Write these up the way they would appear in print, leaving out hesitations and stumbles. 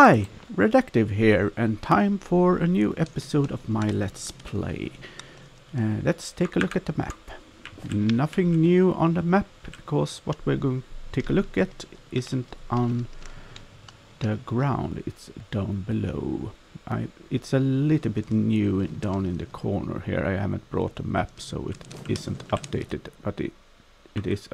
Hi, Redactive here, and time for a new episode of my Let's Play. Let's take a look at the map. Nothing new on the map, because what we're going to take a look at isn't on the ground, it's down below. It's a little bit new down in the corner here. I haven't brought a map, so it isn't updated, but it is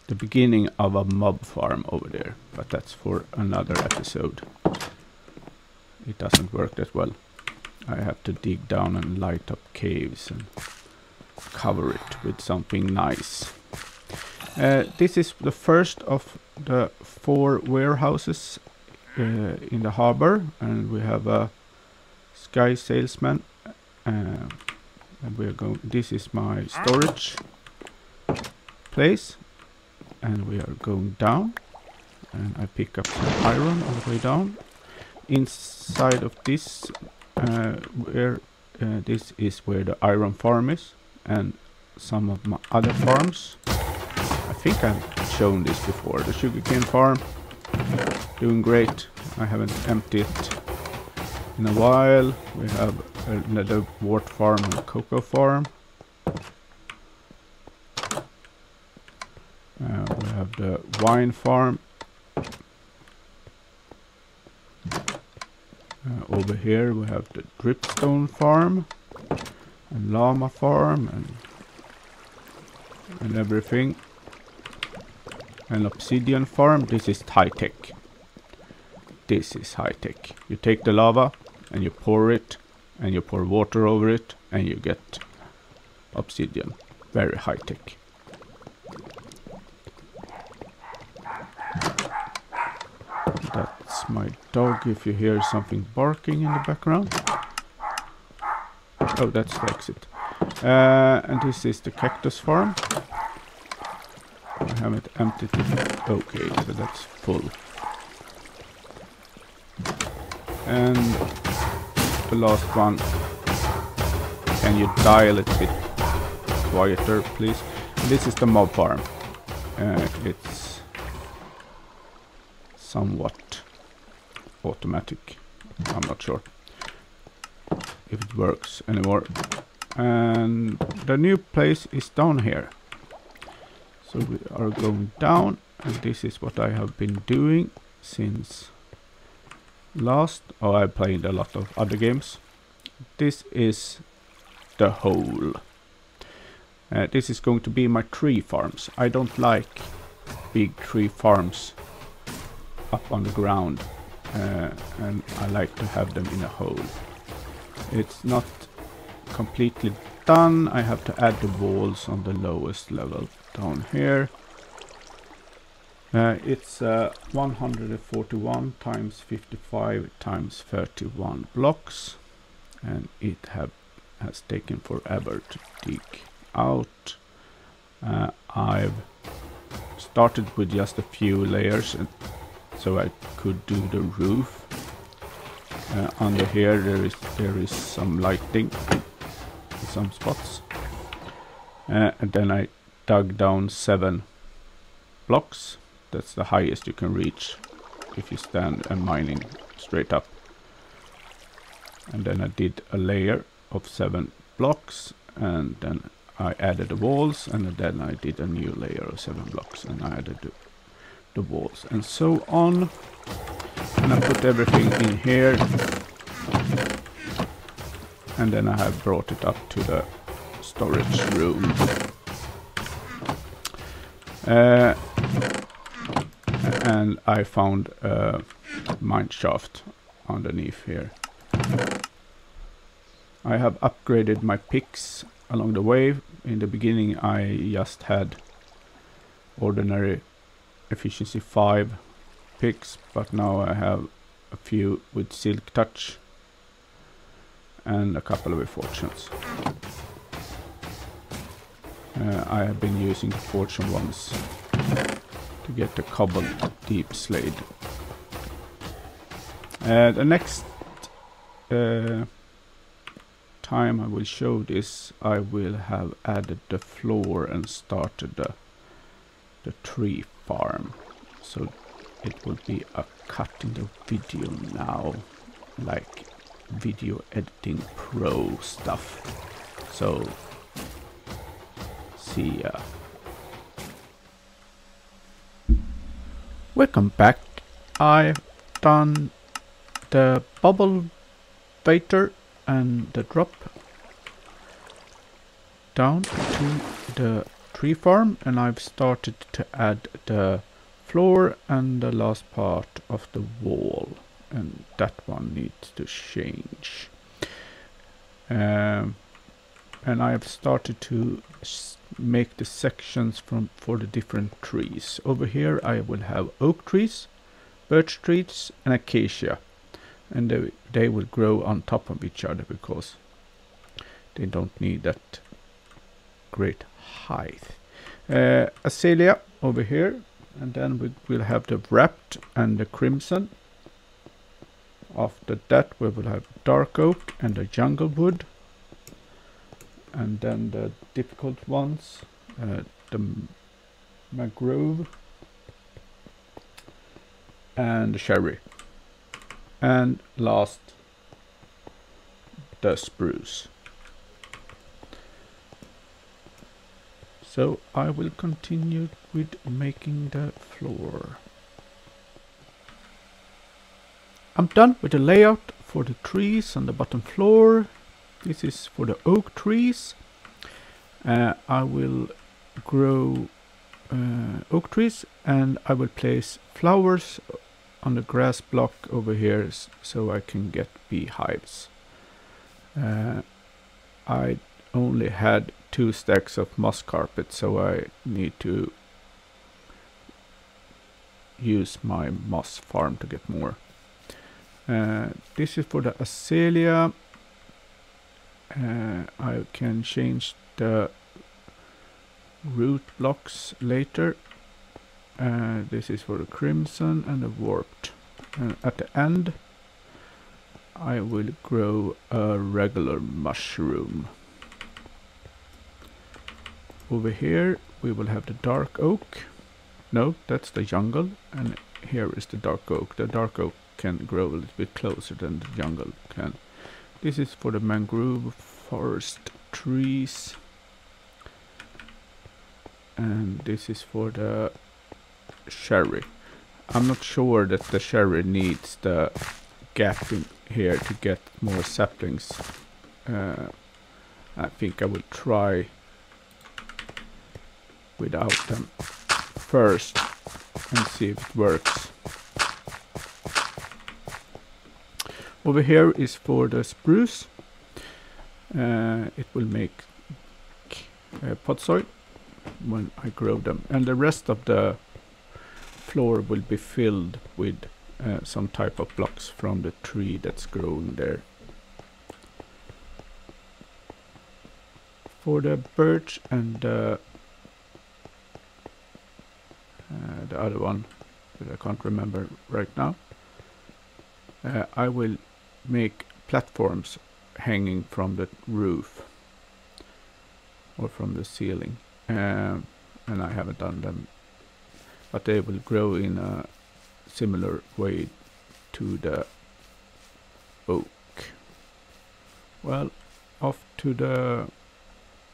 the beginning of a mob farm over there, but that's for another episode. It doesn't work that well. I have to dig down and light up caves and cover it with something nice. This is the first of the 4 warehouses in the harbor, and we have a sky salesman, and we're going. This is my storage place. And we are going down, and I pick up some iron on the way down. Inside of this, this is where the iron farm is, and some of my other farms. I think I've shown this before. The sugarcane farm, doing great. I haven't emptied it in a while. We have another wort farm and a cocoa farm. We have the wine farm. Over here we have the dripstone farm and llama farm and everything. An obsidian farm. This is high tech. This is high tech. You take the lava and you pour it and you pour water over it and you get obsidian. Very high tech. That's my dog, if you hear something barking in the background. Oh, that's the exit. And this is the cactus farm. I haven't emptied it. Okay, so that's full. And the last one. Can you die a little bit quieter, please? And this is the mob farm. It's somewhat automatic. I'm not sure if it works anymore. And the new place is down here. So we are going down, and this is what I have been doing since last. Oh, I played a lot of other games. This is the hole. This is going to be my tree farms. I don't like big tree farms up on the ground, and I like to have them in a hole. It's not completely done. I have to add the walls on the lowest level down here. It's 141 times 55 times 31 blocks, and it has taken forever to dig out. I've started with just a few layers, and so I could do the roof. Under here there is some lighting in some spots. And then I dug down 7 blocks. That's the highest you can reach if you stand and mining straight up. And then I did a layer of 7 blocks, and then I added the walls, and then I did a new layer of 7 blocks, and I added the walls, and so on. And I put everything in here, and then I have brought it up to the storage room. And I found a mine shaft underneath here. I have upgraded my picks along the way. In the beginning I just had ordinary efficiency 5 picks, but now I have a few with silk touch and a couple of fortunes. I have been using the fortune ones to get the cobbled deep slate. The next time I will show this, I will have added the floor and started the tree farm. So it will be a cutting the video now, like video editing pro stuff. So see ya. Welcome back. I've done the bubble waiter and the drop down to the tree farm, and I've started to add the floor and the last part of the wall, and that one needs to change. And I've started to make the sections for the different trees. Over here I will have oak trees, birch trees and acacia, and they will grow on top of each other because they don't need that great height. Azalea over here, and then we will have the wrapped and the crimson. After that we will have dark oak and the jungle wood, and then the difficult ones, the mangrove and the cherry, and last the spruce. So I will continue with making the floor. I'm done with the layout for the trees on the bottom floor. This is for the oak trees. I will grow oak trees, and I will place flowers on the grass block over here so I can get beehives. I only had 2 stacks of moss carpet, so I need to use my moss farm to get more. This is for the azalea. I can change the root blocks later. This is for the crimson and the warped. At the end I will grow a regular mushroom. Over here we will have the dark oak. No, that's the jungle, and here is the dark oak. The dark oak can grow a little bit closer than the jungle can. This is for the mangrove forest trees, and this is for the cherry. I'm not sure that the cherry needs the gap in here to get more saplings. I think I will try without them first and see if it works. Over here is for the spruce. It will make pot soil when I grow them, and the rest of the floor will be filled with some type of blocks from the tree that's growing there. For the birch and the other one that I can't remember right now, I will make platforms hanging from the roof or from the ceiling, and I haven't done them, but they will grow in a similar way to the oak. Well, off to the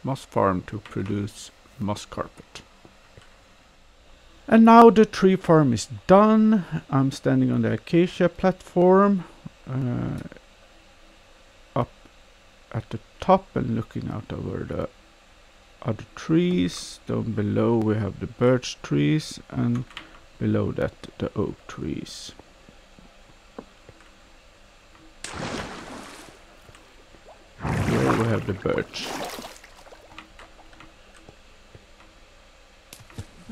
moss farm to produce moss carpet. And now the tree farm is done. I'm standing on the acacia platform up at the top and looking out over the other trees. Down below we have the birch trees, and below that the oak trees. Here we have the birch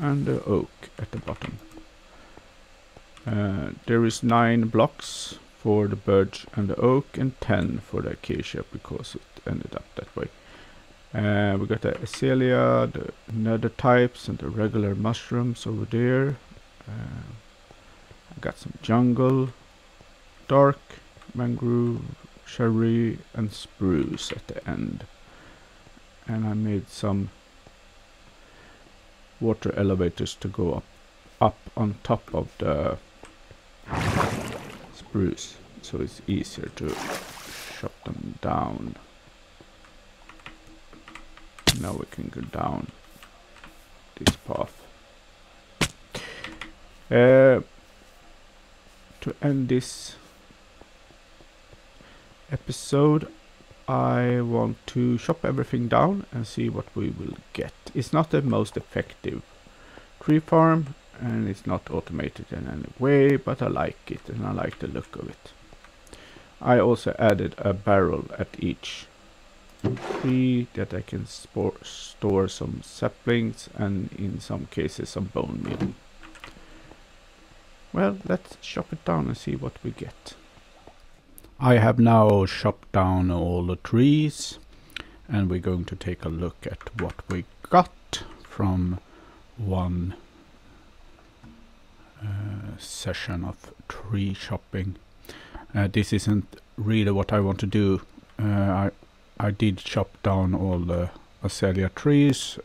and the oak at the bottom. There is 9 blocks for the birch and the oak, and 10 for the acacia because it ended up that way. We got the azalea, the nether types, and the regular mushrooms over there. I got some jungle, dark, mangrove, cherry, and spruce at the end. And I made some water elevators to go up on top of the spruce, so it's easier to chop them down. Now we can go down this path. To end this episode, I want to chop everything down and see what we will get. It's not the most effective tree farm, and it's not automated in any way, but I like it and I like the look of it. I also added a barrel at each tree that I can store some saplings and in some cases some bone meal. Well, let's chop it down and see what we get. I have now chopped down all the trees, and we're going to take a look at what we got from one session of tree chopping. This isn't really what I want to do. I did chop down all the azalea trees,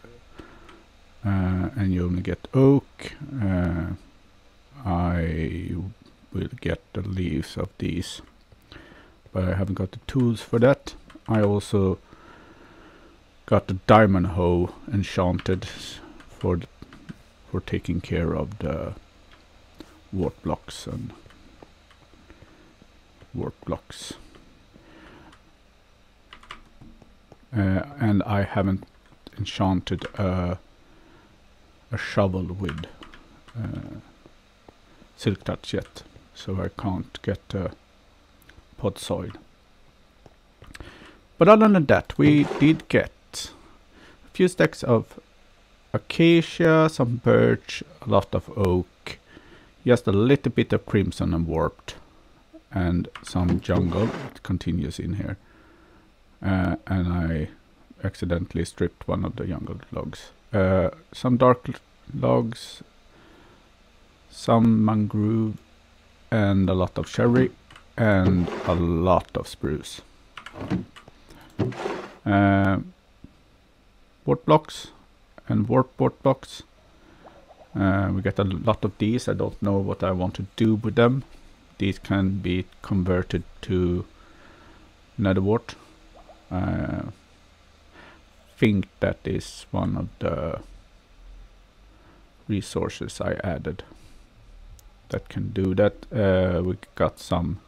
and you only get oak. I will get the leaves of these, but I haven't got the tools for that. I also got the diamond hoe enchanted for taking care of the wart blocks and wart blocks. And I haven't enchanted a shovel with silk touch yet, so I can't get pod soil. But other than that, we did get a few stacks of acacia, some birch, a lot of oak, just a little bit of crimson and warped, and some jungle. It continues in here. And I accidentally stripped one of the jungle logs. Some dark logs, some mangrove, and a lot of cherry, and a lot of spruce. Wart blocks and warp wart blocks. We get a lot of these. I don't know what I want to do with them. These can be converted to nether wart. I think that is one of the resources I added that can do that. We got some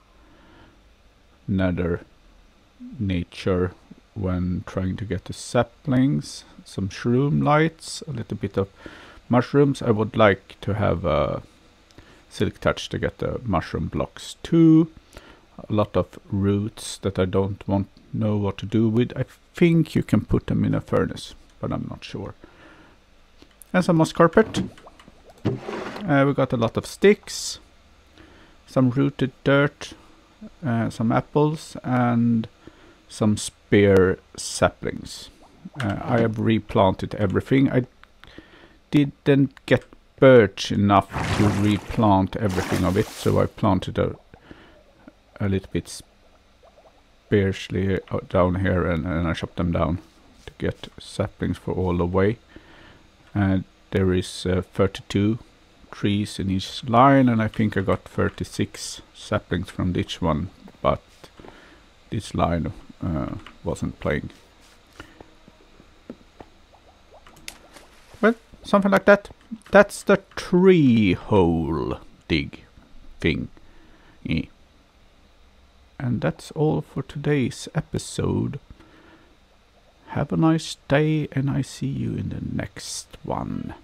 nether nature when trying to get the saplings, some shroom lights, a little bit of mushrooms. I would like to have a silk touch to get the mushroom blocks too. A lot of roots that I don't know what to do with. I think you can put them in a furnace, but I'm not sure. And some moss carpet. We got a lot of sticks, some rooted dirt, some apples, and some spare saplings. I have replanted everything. I didn't get birch enough to replant everything of it, so I planted a little bit sparsely down here, and I chopped them down to get saplings for all the way. And there is 32 trees in each line, and I think I got 36 saplings from each one, but this line wasn't playing. Well, something like that. That's the tree hole dig thing. Yeah. And that's all for today's episode. Have a nice day, and I see you in the next one.